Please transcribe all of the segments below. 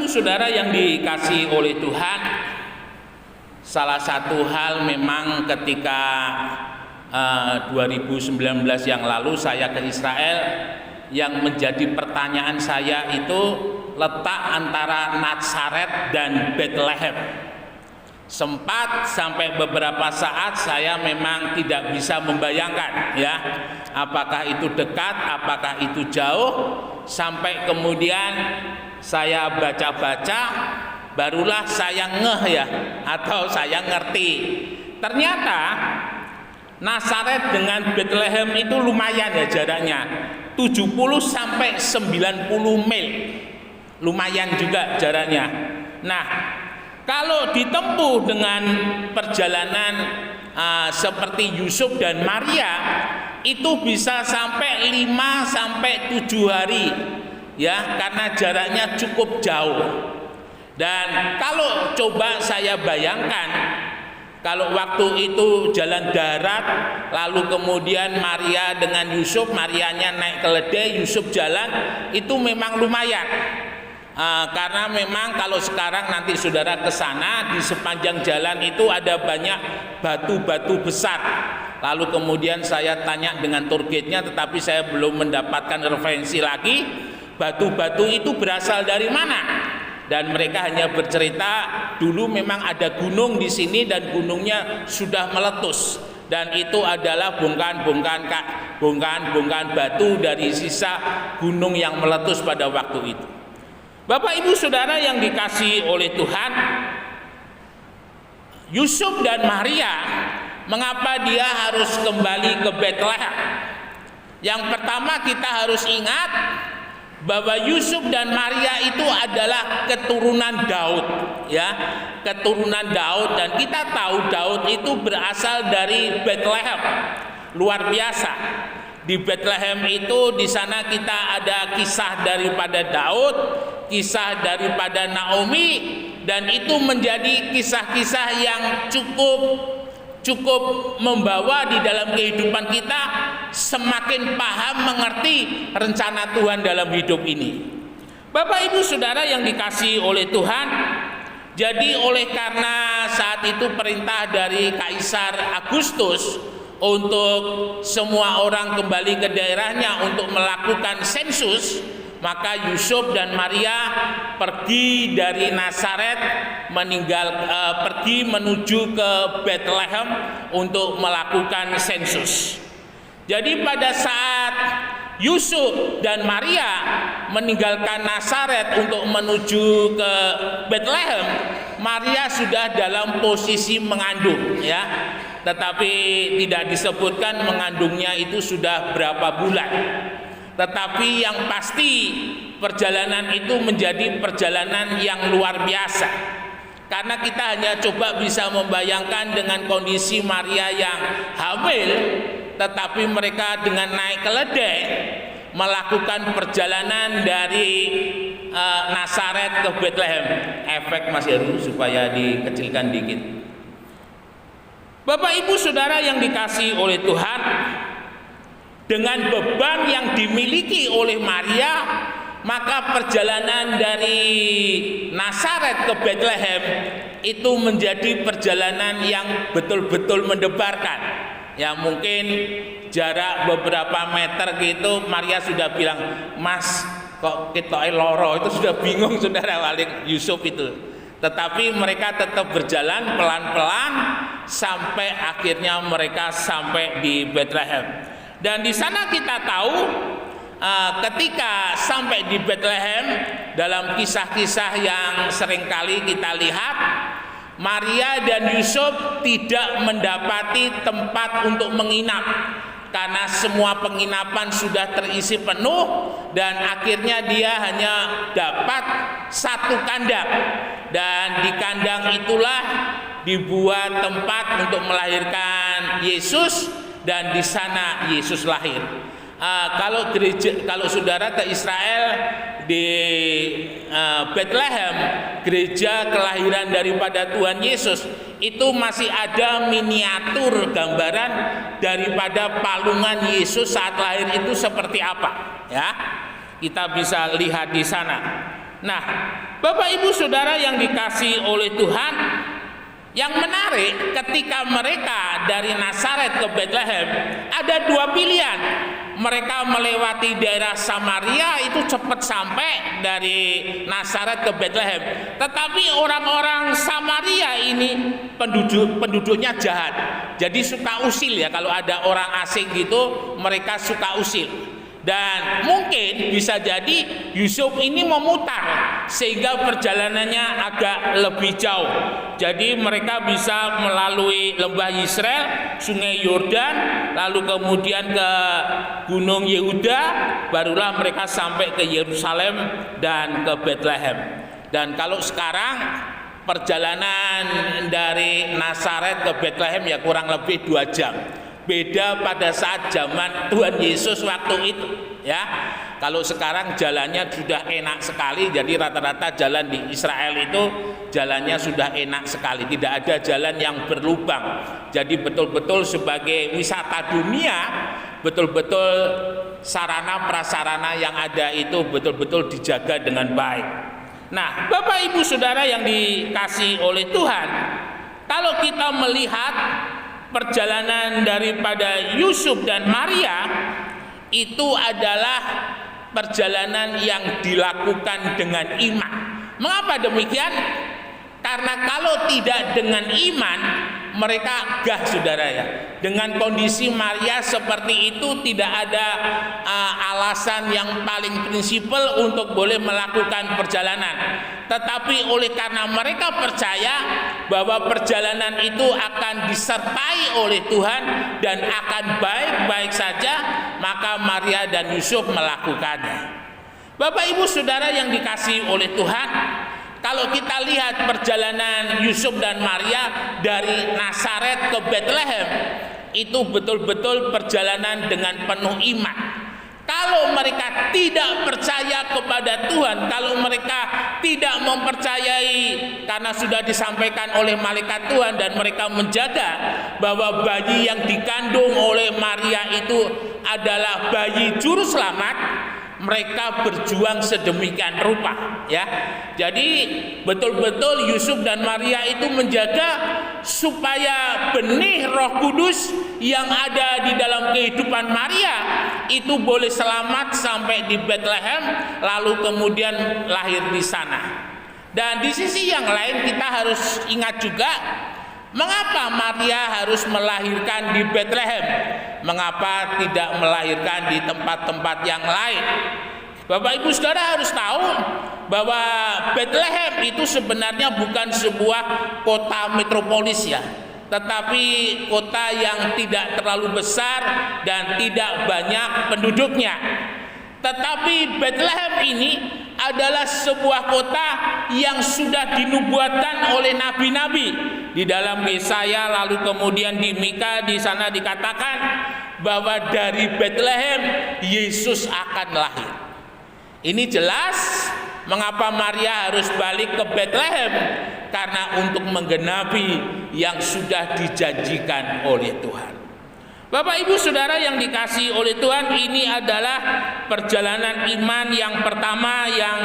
Ibu Saudara yang dikasihi oleh Tuhan, salah satu hal memang ketika 2019 yang lalu saya ke Israel, yang menjadi pertanyaan saya itu letak antara Nazaret dan Bethlehem. Sempat sampai beberapa saat saya memang tidak bisa membayangkan ya, apakah itu dekat, apakah itu jauh, sampai kemudian saya baca-baca barulah saya ngeh ya, atau saya ngerti. Ternyata Nazaret dengan Bethlehem itu lumayan ya jaraknya, 70 sampai 90 mil. Lumayan juga jaraknya. Nah, kalau ditempuh dengan perjalanan seperti Yusuf dan Maria, itu bisa sampai 5 sampai 7 hari ya, karena jaraknya cukup jauh. Dan kalau coba saya bayangkan, kalau waktu itu jalan darat, lalu kemudian Maria dengan Yusuf, Marianya naik keledai, Yusuf jalan, itu memang lumayan. Karena memang kalau sekarang nanti saudara ke sana, di sepanjang jalan itu ada banyak batu-batu besar. Lalu kemudian saya tanya dengan tour guide-nya, tetapi saya belum mendapatkan referensi lagi, batu-batu itu berasal dari mana. Dan mereka hanya bercerita dulu memang ada gunung di sini dan gunungnya sudah meletus, dan itu adalah bongkahan batu dari sisa gunung yang meletus pada waktu itu. Bapak Ibu Saudara yang dikasihi oleh Tuhan, Yusuf dan Maria, mengapa dia harus kembali ke Bethlehem? Yang pertama kita harus ingat bahwa Yusuf dan Maria itu adalah keturunan Daud ya, keturunan Daud, dan kita tahu Daud itu berasal dari Bethlehem. Luar biasa. Di Bethlehem itu, di sana kita ada kisah daripada Daud, kisah daripada Naomi, dan itu menjadi kisah-kisah yang cukup membawa di dalam kehidupan kita, semakin paham mengerti rencana Tuhan dalam hidup ini. Bapak Ibu Saudara yang dikasihi oleh Tuhan, jadi oleh karena saat itu perintah dari Kaisar Agustus untuk semua orang kembali ke daerahnya untuk melakukan sensus, maka Yusuf dan Maria pergi dari Nazaret, pergi menuju ke Bethlehem untuk melakukan sensus. Jadi pada saat Yusuf dan Maria meninggalkan Nazaret untuk menuju ke Bethlehem, Maria sudah dalam posisi mengandung ya. Tetapi tidak disebutkan mengandungnya itu sudah berapa bulan. Tetapi yang pasti perjalanan itu menjadi perjalanan yang luar biasa. Karena kita hanya coba bisa membayangkan dengan kondisi Maria yang hamil, tetapi mereka dengan naik keledai melakukan perjalanan dari Nazaret ke Bethlehem. Efek Mas Heru supaya dikecilkan dikit. Bapak Ibu Saudara yang dikasihi oleh Tuhan, dengan beban yang dimiliki oleh Maria, maka perjalanan dari Nazaret ke Bethlehem itu menjadi perjalanan yang betul-betul mendebarkan. Ya mungkin jarak beberapa meter gitu, Maria sudah bilang, "Mas, kok kita loro?" Itu sudah bingung saudara balik Yusuf itu. Tetapi mereka tetap berjalan pelan-pelan sampai akhirnya mereka sampai di Bethlehem. Dan di sana kita tahu ketika sampai di Bethlehem, dalam kisah-kisah yang seringkali kita lihat, Maria dan Yusuf tidak mendapati tempat untuk menginap karena semua penginapan sudah terisi penuh, dan akhirnya dia hanya dapat satu kandang, dan di kandang itulah dibuat tempat untuk melahirkan Yesus, dan di sana Yesus lahir. Kalau saudara ke Israel, di Bethlehem, gereja kelahiran daripada Tuhan Yesus, itu masih ada miniatur gambaran daripada palungan Yesus saat lahir itu seperti apa ya. Kita bisa lihat di sana. Nah, Bapak Ibu Saudara yang dikasihi oleh Tuhan, yang menarik ketika mereka dari Nazaret ke Bethlehem ada dua pilihan. Mereka melewati daerah Samaria, itu cepat sampai dari Nazaret ke Bethlehem. Tetapi orang-orang Samaria ini penduduknya jahat. Jadi suka usil ya, kalau ada orang asing gitu mereka suka usil. Dan mungkin bisa jadi Yusuf ini memutar sehingga perjalanannya agak lebih jauh. Jadi mereka bisa melalui lembah Yisrael, sungai Yordan, lalu kemudian ke gunung Yehuda, barulah mereka sampai ke Yerusalem dan ke Bethlehem. Dan kalau sekarang perjalanan dari Nazaret ke Bethlehem ya kurang lebih 2 jam. Beda pada saat zaman Tuhan Yesus waktu itu ya. Kalau sekarang jalannya sudah enak sekali, jadi rata-rata jalan di Israel itu jalannya sudah enak sekali, tidak ada jalan yang berlubang. Jadi betul-betul sebagai wisata dunia, betul-betul sarana prasarana yang ada itu betul-betul dijaga dengan baik. Nah, Bapak Ibu Saudara yang dikasihi oleh Tuhan, kalau kita melihat perjalanan daripada Yusuf dan Maria, itu adalah perjalanan yang dilakukan dengan iman. Mengapa demikian? Karena kalau tidak dengan iman, mereka gah saudara ya. Dengan kondisi Maria seperti itu tidak ada alasan yang paling prinsipal untuk boleh melakukan perjalanan. Tetapi oleh karena mereka percaya bahwa perjalanan itu akan disertai oleh Tuhan dan akan baik-baik saja, maka Maria dan Yusuf melakukannya. Bapak Ibu Saudara yang dikasihi oleh Tuhan, kalau kita lihat perjalanan Yusuf dan Maria dari Nazaret ke Bethlehem, itu betul-betul perjalanan dengan penuh iman. Kalau mereka tidak percaya kepada Tuhan, kalau mereka tidak mempercayai karena sudah disampaikan oleh malaikat Tuhan dan mereka menjaga bahwa bayi yang dikandung oleh Maria itu adalah bayi juru selamat, mereka berjuang sedemikian rupa ya. Jadi betul-betul Yusuf dan Maria itu menjaga supaya benih Roh Kudus yang ada di dalam kehidupan Maria itu boleh selamat sampai di Bethlehem, lalu kemudian lahir di sana. Dan di sisi yang lain kita harus ingat juga, mengapa Maria harus melahirkan di Bethlehem? Mengapa tidak melahirkan di tempat-tempat yang lain? Bapak Ibu Saudara harus tahu bahwa Bethlehem itu sebenarnya bukan sebuah kota metropolis ya, tetapi kota yang tidak terlalu besar dan tidak banyak penduduknya. Tetapi Bethlehem ini adalah sebuah kota yang sudah dinubuatkan oleh nabi-nabi. Di dalam Yesaya, lalu kemudian di Mika, di sana dikatakan bahwa dari Bethlehem Yesus akan lahir. Ini jelas mengapa Maria harus balik ke Bethlehem, karena untuk menggenapi yang sudah dijanjikan oleh Tuhan. Bapak Ibu Saudara yang dikasihi oleh Tuhan, ini adalah perjalanan iman yang pertama yang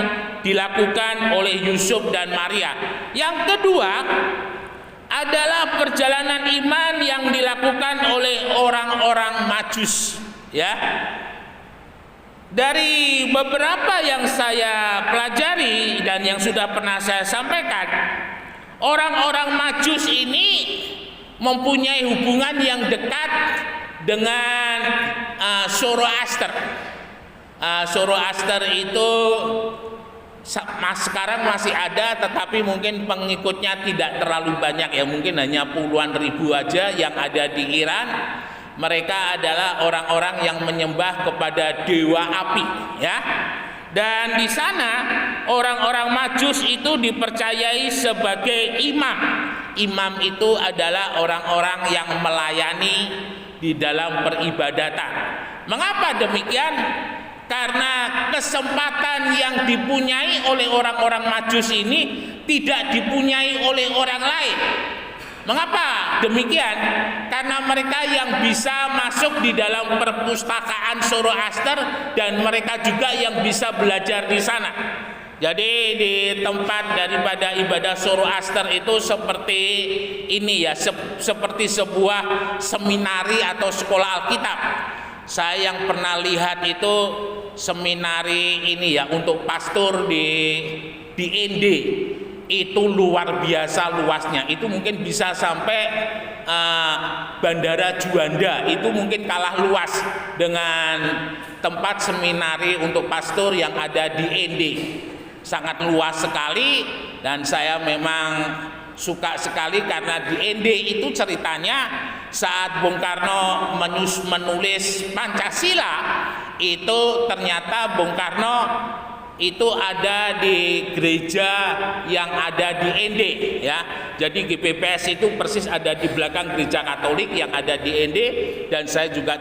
dilakukan oleh Yusuf dan Maria. Yang kedua adalah perjalanan iman yang dilakukan oleh orang-orang Majus ya. Dari beberapa yang saya pelajari dan yang sudah pernah saya sampaikan, orang-orang Majus ini mempunyai hubungan yang dekat dengan Zoroaster. Zoroaster itu sekarang masih ada, tetapi mungkin pengikutnya tidak terlalu banyak ya, mungkin hanya puluhan ribu aja yang ada di Iran. Mereka adalah orang-orang yang menyembah kepada dewa api ya. Dan di sana orang-orang Majus itu dipercayai sebagai imam. Imam itu adalah orang-orang yang melayani di dalam peribadatan. Mengapa demikian? Karena kesempatan yang dipunyai oleh orang-orang Majus ini tidak dipunyai oleh orang lain. Mengapa demikian? Karena mereka yang bisa masuk di dalam perpustakaan Zoroaster dan mereka juga yang bisa belajar di sana. Jadi di tempat daripada ibadah Zoroaster itu seperti ini ya, seperti sebuah seminari atau sekolah Alkitab. Saya yang pernah lihat itu seminari ini ya untuk pastor di ND. Itu luar biasa luasnya. Itu mungkin bisa sampai Bandara Juanda, itu mungkin kalah luas dengan tempat seminari untuk pastor yang ada di ND. Sangat luas sekali, dan saya memang suka sekali karena di ND itu ceritanya saat Bung Karno menulis Pancasila itu ternyata Bung Karno itu ada di gereja yang ada di ND ya. Jadi GPPS itu persis ada di belakang gereja Katolik yang ada di ND, dan saya juga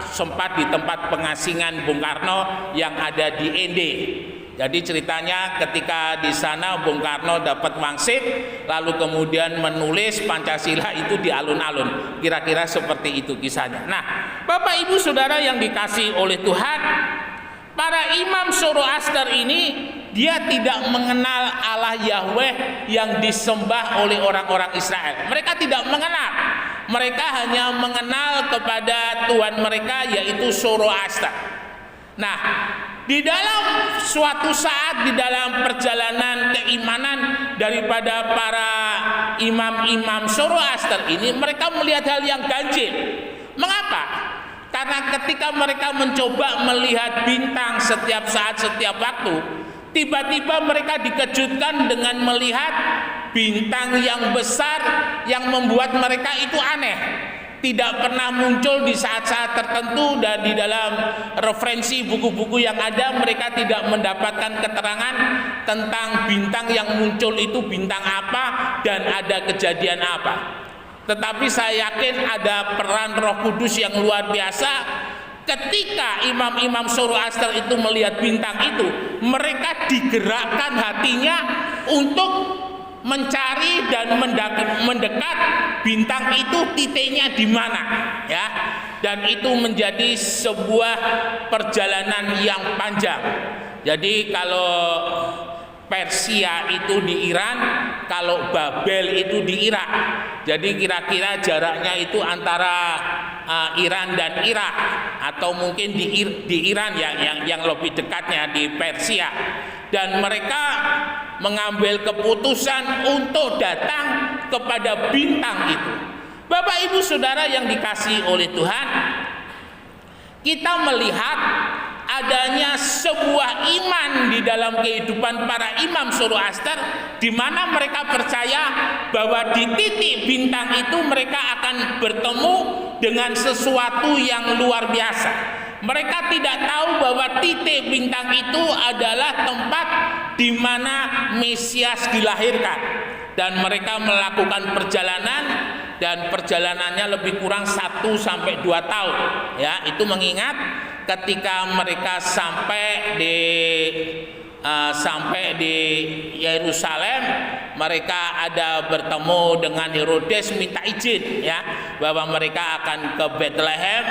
sempat di tempat pengasingan Bung Karno yang ada di ND. Jadi ceritanya ketika di sana Bung Karno dapat wangsit, lalu kemudian menulis Pancasila itu di alun-alun. Kira-kira seperti itu kisahnya. Nah, Bapak Ibu Saudara yang dikasihi oleh Tuhan, para imam Zoroaster ini dia tidak mengenal Allah Yahweh yang disembah oleh orang-orang Israel. Mereka tidak mengenal. Mereka hanya mengenal kepada Tuhan mereka, yaitu Zoroaster. Nah, di dalam suatu saat di dalam perjalanan keimanan daripada para imam-imam Zoroaster ini, mereka melihat hal yang ganjil. Mengapa? Karena ketika mereka mencoba melihat bintang setiap saat, setiap waktu, tiba-tiba mereka dikejutkan dengan melihat bintang yang besar yang membuat mereka itu aneh. Tidak pernah muncul di saat-saat tertentu, dan di dalam referensi buku-buku yang ada mereka tidak mendapatkan keterangan tentang bintang yang muncul itu bintang apa dan ada kejadian apa. Tetapi saya yakin ada peran Roh Kudus yang luar biasa. Ketika imam-imam Zoroaster itu melihat bintang itu, mereka digerakkan hatinya untuk mencari dan mendekat bintang itu titiknya di mana ya. Dan itu menjadi sebuah perjalanan yang panjang. Jadi kalau Persia itu di Iran, kalau Babel itu di Irak. Jadi kira-kira jaraknya itu antara Iran dan Irak, atau mungkin di Iran yang lebih dekatnya di Persia. Dan mereka mengambil keputusan untuk datang kepada bintang itu. Bapak Ibu Saudara yang dikasihi oleh Tuhan, kita melihat adanya sebuah iman di dalam kehidupan para imam Zoroaster, di mana mereka percaya bahwa di titik bintang itu mereka akan bertemu dengan sesuatu yang luar biasa. Mereka tidak tahu bahwa titik bintang itu adalah tempat di mana Mesias dilahirkan, dan mereka melakukan perjalanan, dan perjalanannya lebih kurang 1 sampai 2 tahun ya. Itu mengingat ketika mereka sampai di Yerusalem, mereka ada bertemu dengan Herodes, minta izin ya bahwa mereka akan ke Bethlehem,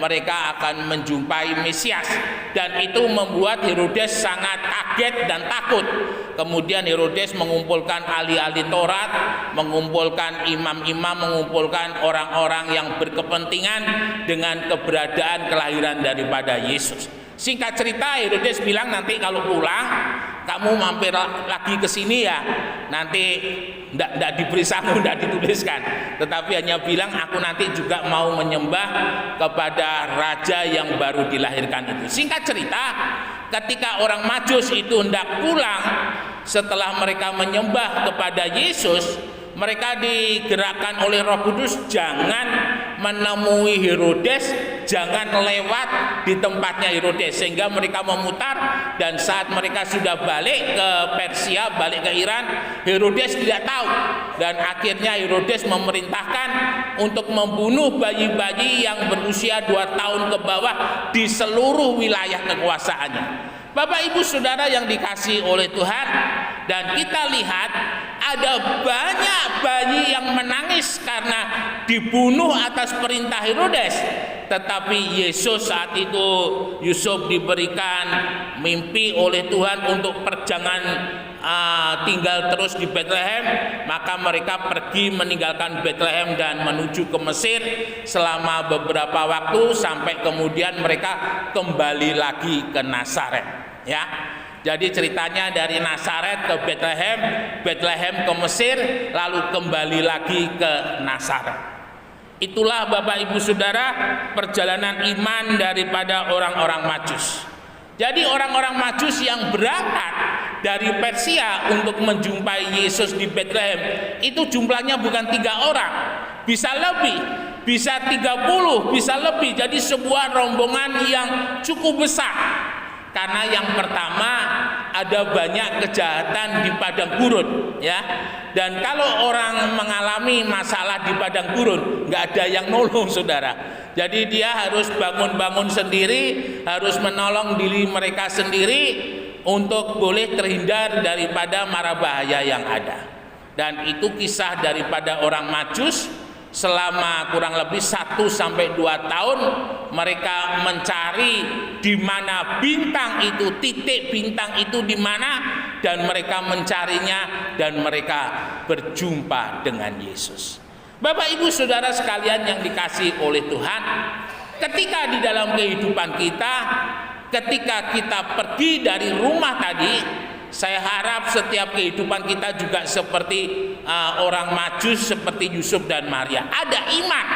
mereka akan menjumpai Mesias, dan itu membuat Herodes sangat kaget dan takut. Kemudian Herodes mengumpulkan ahli-ahli Taurat, mengumpulkan imam-imam, mengumpulkan orang-orang yang berkepentingan dengan keberadaan kelahiran daripada Yesus. Singkat cerita, Herodes bilang, nanti kalau pulang kamu mampir lagi ke sini ya. Nanti enggak diberi sangu, enggak dituliskan, tetapi hanya bilang aku nanti juga mau menyembah kepada raja yang baru dilahirkan itu. Singkat cerita, ketika orang Majus itu hendak pulang setelah mereka menyembah kepada Yesus, mereka digerakkan oleh Roh Kudus jangan menemui Herodes, jangan lewat di tempatnya Herodes, sehingga mereka memutar. Dan saat mereka sudah balik ke Persia, balik ke Iran, Herodes tidak tahu, dan akhirnya Herodes memerintahkan untuk membunuh bayi-bayi yang berusia 2 tahun ke bawah di seluruh wilayah kekuasaannya. Bapak Ibu Saudara yang dikasihi oleh Tuhan, dan kita lihat ada banyak bayi yang menangis karena dibunuh atas perintah Herodes. Tetapi Yesus saat itu, Yusuf diberikan mimpi oleh Tuhan untuk tinggal terus di Bethlehem, maka mereka pergi meninggalkan Bethlehem dan menuju ke Mesir selama beberapa waktu sampai kemudian mereka kembali lagi ke Nazaret, ya. Jadi ceritanya dari Nazaret ke Bethlehem, Bethlehem ke Mesir, lalu kembali lagi ke Nazaret. Itulah Bapak Ibu Saudara perjalanan iman daripada orang-orang Majus. Jadi orang-orang Majus yang berangkat dari Persia untuk menjumpai Yesus di Bethlehem itu jumlahnya bukan 3 orang, bisa lebih, bisa 30, bisa lebih. Jadi sebuah rombongan yang cukup besar. Karena yang pertama ada banyak kejahatan di padang gurun, ya. Dan kalau orang mengalami masalah di padang gurun, nggak ada yang nolong, saudara. Jadi dia harus bangun-bangun sendiri, harus menolong diri mereka sendiri untuk boleh terhindar daripada mara bahaya yang ada. Dan itu kisah daripada orang Majus. Selama kurang lebih 1-2 tahun mereka mencari di mana bintang itu, titik bintang itu di mana, dan mereka mencarinya dan mereka berjumpa dengan Yesus. Bapak Ibu Saudara sekalian yang dikasihi oleh Tuhan, ketika di dalam kehidupan kita, ketika kita pergi dari rumah tadi, saya harap setiap kehidupan kita juga seperti orang Majus, seperti Yusuf dan Maria. Ada iman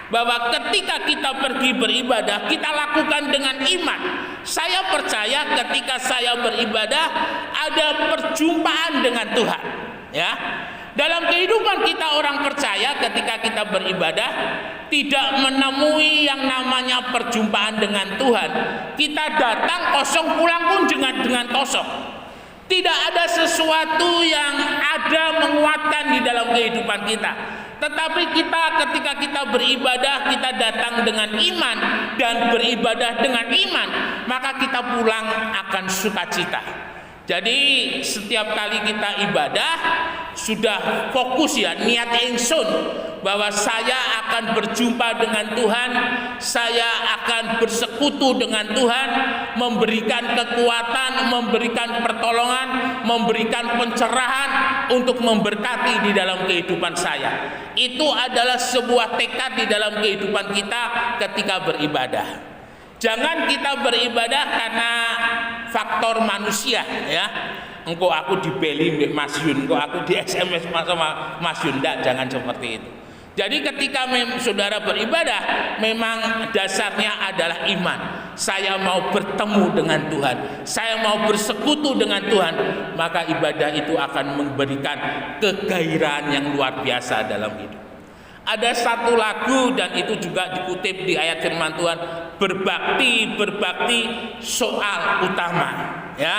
bahwa ketika kita pergi beribadah, kita lakukan dengan iman. Saya percaya ketika saya beribadah ada perjumpaan dengan Tuhan, ya. Dalam kehidupan kita orang percaya ketika kita beribadah tidak menemui yang namanya perjumpaan dengan Tuhan. Kita datang kosong, pulang pun dengan kosong. Tidak ada sesuatu yang ada menguatkan di dalam kehidupan kita. Tetapi kita ketika kita beribadah, kita datang dengan iman dan beribadah dengan iman, maka kita pulang akan sukacita. Jadi setiap kali kita ibadah sudah fokus, ya, niat ingsun bahwa saya akan berjumpa dengan Tuhan, saya akan bersekutu dengan Tuhan, memberikan kekuatan, memberikan pertolongan, memberikan pencerahan untuk memberkati di dalam kehidupan saya. Itu adalah sebuah tekad di dalam kehidupan kita ketika beribadah. Jangan kita beribadah karena faktor manusia, ya. Engkau aku dibeli Mas Yun, engkau aku di SMS sama Mas Yun, jangan seperti itu. Jadi ketika saudara beribadah, memang dasarnya adalah iman. Saya mau bertemu dengan Tuhan, saya mau bersekutu dengan Tuhan, maka ibadah itu akan memberikan kegairahan yang luar biasa dalam hidup. Ada satu lagu dan itu juga dikutip di ayat firman Tuhan, berbakti soal utama, ya.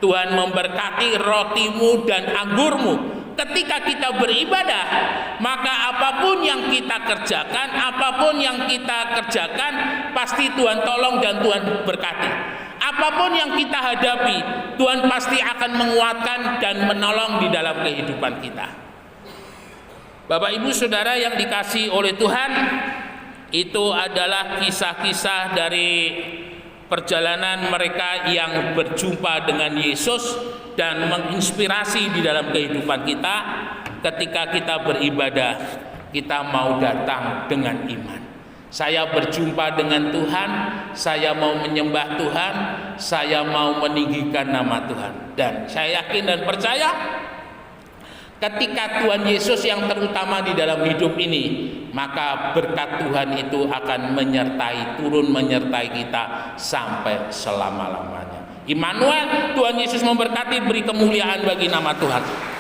Tuhan memberkati rotimu dan anggurmu. Ketika kita beribadah, maka apapun yang kita kerjakan, pasti Tuhan tolong dan Tuhan berkati. Apapun yang kita hadapi, Tuhan pasti akan menguatkan dan menolong di dalam kehidupan kita. Bapak Ibu Saudara yang dikasihi oleh Tuhan, itu adalah kisah-kisah dari perjalanan mereka yang berjumpa dengan Yesus dan menginspirasi di dalam kehidupan kita. Ketika kita beribadah, kita mau datang dengan iman. Saya berjumpa dengan Tuhan, saya mau menyembah Tuhan, saya mau meninggikan nama Tuhan. Dan saya yakin dan percaya ketika Tuhan Yesus yang terutama di dalam hidup ini, maka berkat Tuhan itu akan turun menyertai kita sampai selama-lamanya. Immanuel, Tuhan Yesus memberkati, beri kemuliaan bagi nama Tuhan.